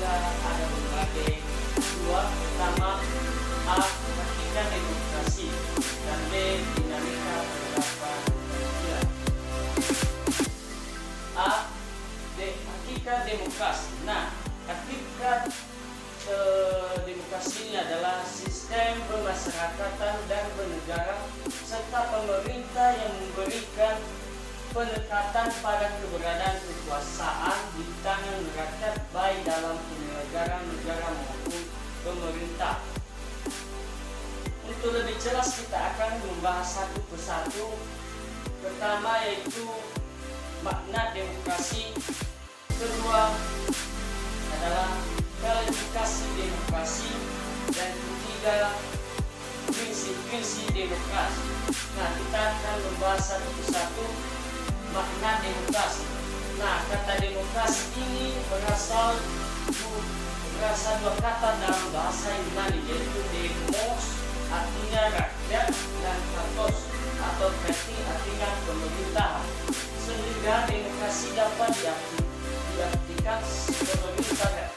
juga ada berbagai dua. Pertama, A. Hakika demokrasi, dan B. Dinamika penerapan pemikiran. A. Hakikat demokrasi. Nah, hakikat demokrasi ini adalah sistem bermasyarakatan dan bernegara serta pemerintah yang memberikan penekatan pada keberadaan kekuasaan di tangan rakyat baik dalam penyelenggara negara maupun pemerintah. Untuk lebih jelas kita akan membahas satu persatu. Pertama yaitu makna demokrasi, kedua adalah kualifikasi demokrasi, dan ketiga prinsip-prinsip demokrasi. Nah, kita akan membahas satu persatu makna demokrasi. Nah, kata demokrasi ini berasal dua kata dalam bahasa Yunani, yaitu demos artinya rakyat dan kratos atau krati artinya pemerintahan. Sehingga demokrasi dapat diartikan pemerintahan.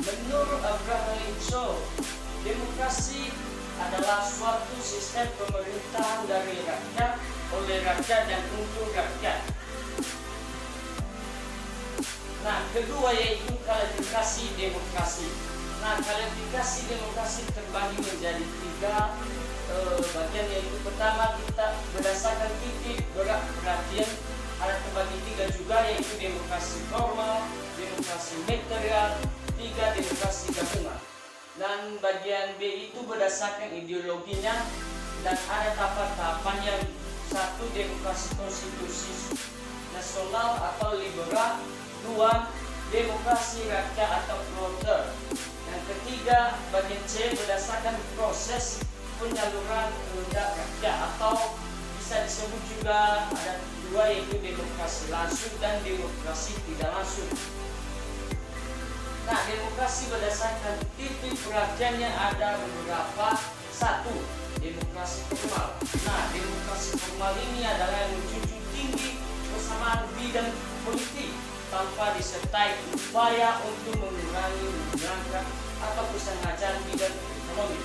Menurut Abraham Lincoln, demokrasi adalah suatu sistem pemerintahan dari rakyat, oleh rakyat, dan untuk rakyat. Nah, kedua yaitu kualifikasi demokrasi. Nah, kualifikasi demokrasi terbagi menjadi tiga bagian, yaitu pertama kita berdasarkan titik berat perhatian, ada terbagi tiga juga, yaitu demokrasi formal, demokrasi material, tiga demokrasi gabungan. Dan bagian B itu berdasarkan ideologinya dan ada tahapan-tahapannya. Satu, demokrasi konstitusi nasional atau liberal. Dua, demokrasi rakyat atau voter. Yang ketiga, bagian C berdasarkan proses penyaluran kehendak rakyat atau bisa disebut juga ada dua, yaitu demokrasi langsung dan demokrasi tidak langsung. Nah, demokrasi berdasarkan titik perhatiannya ada beberapa. Satu, demokrasi formal. Nah, demokrasi formal ini adalah yang menjunjung tinggi persamaan bidang politik tanpa disertai upaya untuk mengurangi, menghilangkan atau kesengajaan bidang ekonomi.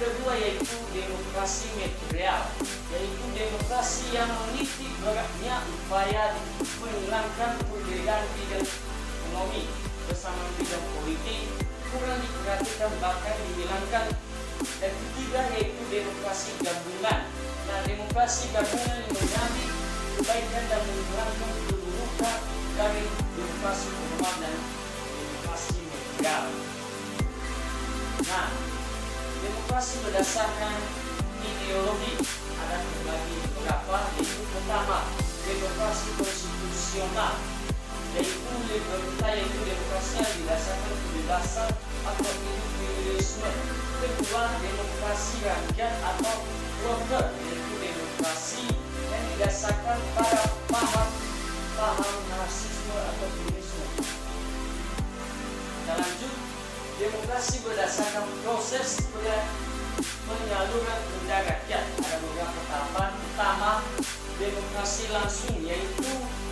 Kedua yaitu demokrasi material, yaitu demokrasi yang menitik beratnya upaya menghilangkan perbedaan bidang ekonomi bersama bidang politik, kurang diperhatikan bahkan dihilangkan. Dan ketiga yaitu demokrasi gabungan. Nah, demokrasi gabungan yang mengambil kebaikan dan menghilangkan keburukan dari demokrasi formal dan demokrasi material. Nah, demokrasi berdasarkan ideologi ada terbagi beberapa, yaitu pertama demokrasi konstitusional, yaitu libertas, yaitu demokrasi yang didasarkan kebebasan atau individualisme. Kedua, demokrasi rakyat atau voter, yaitu demokrasi yang didasarkan pada paham marxisme atau komunisme. Dan lanjut, demokrasi berdasarkan proses penyaluran kehendak rakyat. Ada beberapa tahapan. Pertama, demokrasi langsung, yaitu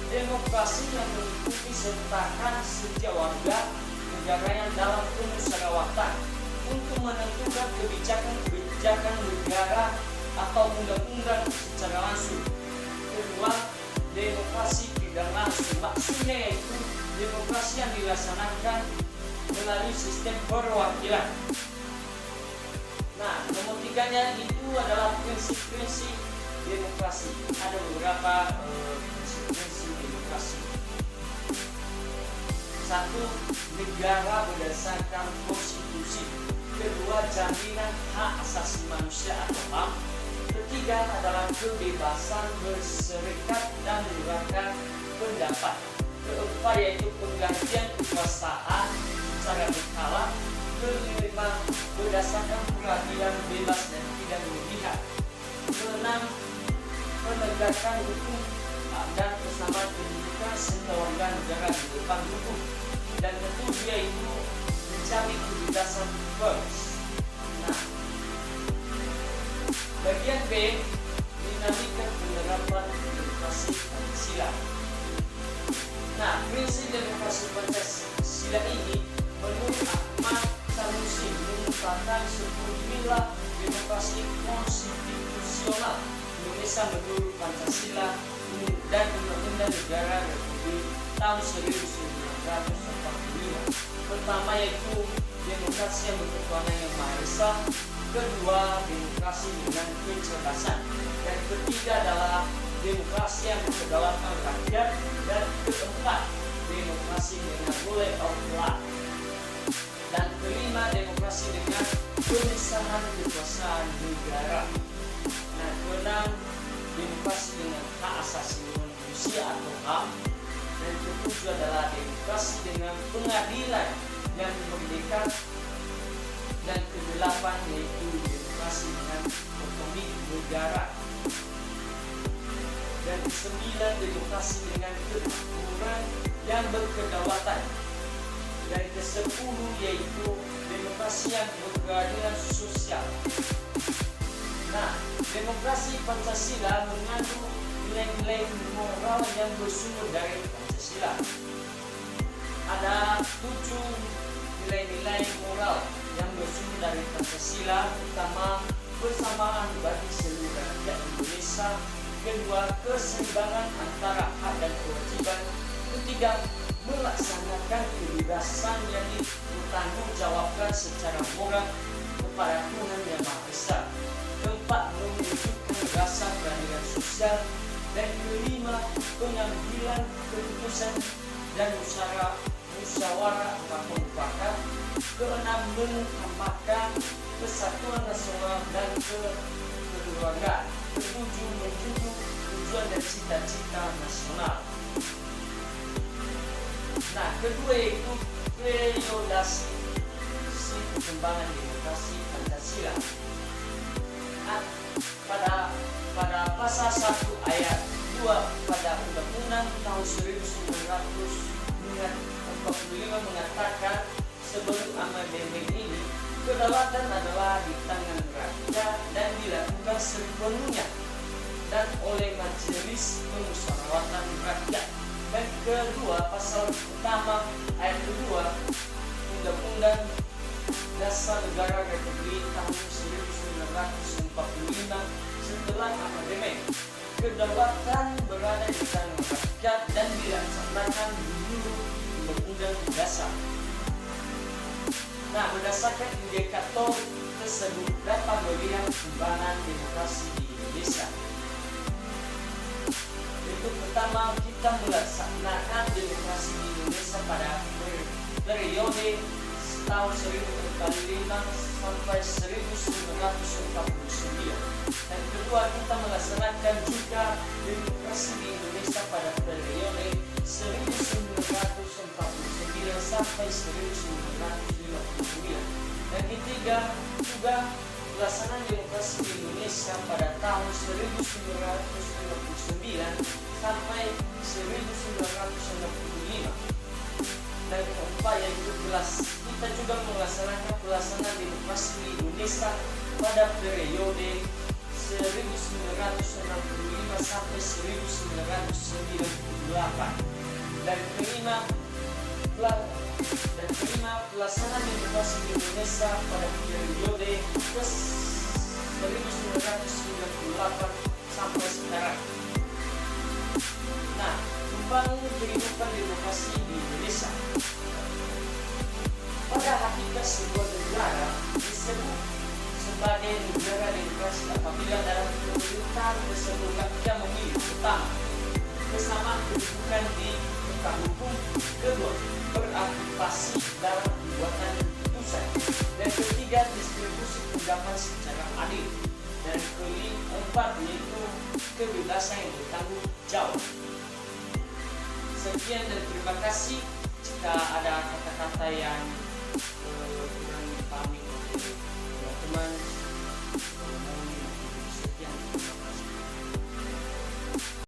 demokrasi yang mengikuti sertakan setiap warga negaranya dalam kemusyawaratan untuk menentukan kebijakan negara atau undang-undang secara langsung. Kedua, demokrasi tidak langsung, maksudnya yaitu demokrasi yang dilaksanakan melalui sistem perwakilan. Nah, nomor tiganya itu adalah prinsip-prinsip demokrasi. Ada beberapa prinsip demokrasi. Satu, negara berdasarkan konstitusi. Kedua, jaminan hak asasi manusia atau HAM. Ketiga adalah kebebasan berserikat dan menyuarakan pendapat. Keempat yaitu penggantian kekuasaan secara berkala. Kelima, berdasarkan peradilan bebas dan tidak memihak. Keenam, penegakan hukum dan kesamaan kedudukan serta warga negara di depan hukum. Dan ketujuh yaitu menjamin kebebasan pers. Nah, bagian B, dinamika penerapan demokrasi Pancasila. Nah, prinsip demokrasi Pancasila ini menurut Pancasila dan Undang-Undang Negara Republik tahun 1945. Pertama yaitu demokrasi yang berketuhanan yang Maha Esa, kedua demokrasi dengan kecerdasan, dan ketiga adalah demokrasi yang berkedaulatan rakyat, dan keempat demokrasi dengan rule of law, dan kelima demokrasi dengan pemisahan kekuasaan negara. Nah, keenam demokrasi dengan hak asasi manusia atau HAM, dan ketujuh adalah demokrasi dengan pengadilan yang merdeka, dan kedelapan yaitu demokrasi dengan otonomi negara, dan kesembilan demokrasi dengan kemakmuran yang berkedaulatan, dan kesepuluh yaitu demokrasi yang berkeadilan sosial. Nah, demokrasi Pancasila mengandung nilai-nilai moral yang bersumber dari Pancasila. Ada 7 nilai-nilai moral yang bersumber dari Pancasila. Pertama, persamaan bagi seluruh rakyat Indonesia. Kedua, keseimbangan antara hak dan kewajiban. Ketiga, melaksanakan kebebasan yang dipertanggungjawabkan secara moral kepada Tuhan Yang Maha Esa. Keempat, mewujudkan rasa keadilan sosial. Dan kelima, pengambilan keputusan dan musyawarah mufakat. Keenam, mengutamakan kesatuan nasional dan kekeluargaan. Ketujuh, menjunjung tujuan dan cita-cita nasional. Nah, kedua yaitu periodisasi perkembangan demokrasi Pancasila. Nah, pada pasal 1 ayat 2 pada Undang-Undang tahun 1945 mengatakan sebelum amandemen ini, kedaulatan adalah di tangan rakyat dan dilakukan sepenuhnya dan oleh Majelis Permusyawaratan Rakyat. Dan kedua, pasal utama ayat kedua Undang-Undang Dasar Negara Republik tahun 1945 setelah amandemen, kedaulatan berada di tangan rakyat dan dilaksanakan menurut Undang-Undang Dasar. Nah, berdasarkan indikator tersebut dapat melihat perkembangan demokrasi di Indonesia. Itu pertama, kita melaksanakan demokrasi di Indonesia pada periode tahun 1945 sampai 1949. Dan kedua, kita melaksanakan juga demokrasi di Indonesia pada periode 1949 sampai 1959. Dan ketiga, juga pelaksanaan demokrasi di Indonesia pada tahun 1959 sampai 1965. Dan keempat yaitu kita juga melaksanakan pelaksanaan demokrasi di Indonesia pada periode 1965 sampai 1998. Dan kelima pelaksanaan demokrasi di Indonesia pada periode 1998 sampai sekarang. Nah, membangun kehidupan demokrasi di Indonesia. Pada hakikat sebuah negara disebut sebagai negara demokrasi apabila dalam pemerintahan tersebut rakyat memilih pertama, kesamaan kedudukan di muka hukum. Kedua, beraktivasi dalam pembuatan keputusan. Dan ketiga, distribusi tunggakan secara adil. Dan keempat yaitu kebebasan yang bertanggung jawab. Sekian dan terima kasih. Jika ada kata-kata yang